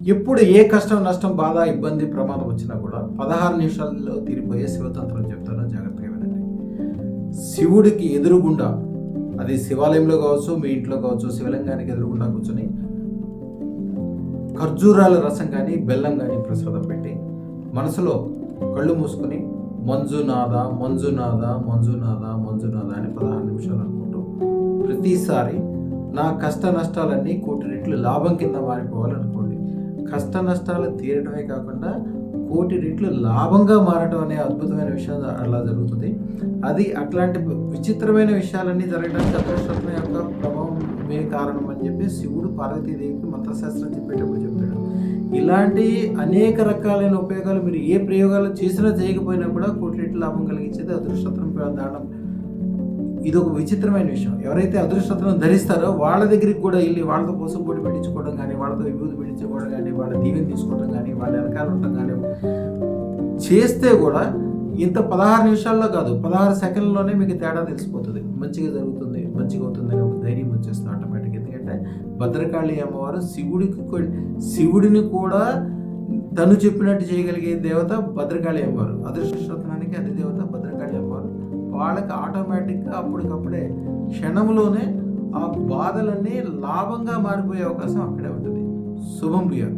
ఎప్పుడు ఏ కష్టం, నష్టం, బాధ, ఇబ్బంది, ప్రమాదం వచ్చినా కూడా 16 నిమిషాల్లో తీరిపోయే శివతంత్రం చెప్తాను, జాగ్రత్తగా వినండి. శివుడికి ఎదురుగుండా, అది శివాలయంలో కావచ్చు, మీ ఇంట్లో కావచ్చు, శివలింగానికి ఎదురుగుండా కూర్చొని ఖర్జూరాల రసం కానీ, బెల్లం కానీ ప్రసాదం పెట్టి మనసులో కళ్ళు మూసుకొని మంజునాథ మంజునాథ మంజునాథ మంజునాథ అని 16 నిమిషాలు అనుకుంటూ ప్రతిసారి నా కష్ట నష్టాలన్నీ కోటి రెట్లు లాభం కింద మారిపోవాలనుకోండి. కష్ట నష్టాలు తీరడమే కాకుండా కోటి రెట్లు లాభంగా మారడం అనే అద్భుతమైన విషయం అలా జరుగుతుంది. అది అట్లాంటి విచిత్రమైన విషయాలన్నీ జరగడానికి అదృష్టం యొక్క ప్రభావమే కారణం అని చెప్పి శివుడు పార్వతీదేవికి మంత్రశాస్త్రం చెప్పేటప్పుడు చెప్తాడు. ఇలాంటి అనేక రకాలైన ఉపయోగాలు మీరు ఏ ప్రయోగాలు చేసినా చేయకపోయినా కూడా కోటి రెట్లు లాభం కలిగించేది అదృష్టం దానం. ఇది ఒక విచిత్రమైన విషయం. ఎవరైతే అదృష్టతను ధరిస్తారో వాళ్ళ దగ్గరికి కూడా వెళ్ళి వాళ్ళతో కోసం పొడి పెట్టించుకోవడం కానీ, వాళ్ళతో విభూతి పెట్టించుకోవడం కానీ, వాళ్ళ దీవెని తీసుకోవడం కానీ, వాళ్ళ వెనకాల ఉండటం కానీ చేస్తే కూడా ఇంత 16 నిమిషాల్లో కాదు, 16 సెకండ్లోనే మీకు తేడా తెలిసిపోతుంది. మంచిగా జరుగుతుంది, మంచిగా అవుతుంది అని ఒక ధైర్యం వచ్చేస్తుంది ఆటోమేటిక్. ఎందుకంటే భద్రకాళి అమ్మవారు శివుడిని కూడా తను చెప్పినట్టు చేయగలిగే దేవత భద్రకాళి అమ్మవారు. అదృష్టనానికి అదే దేవత భద్రకాళి అమ్మవారు. వాళ్ళకి ఆటోమేటిక్గా అప్పటికప్పుడే క్షణంలోనే ఆ బాధలన్నీ లాభంగా మారిపోయే అవకాశం అక్కడే ఉంటుంది. శుభం భూయాత్.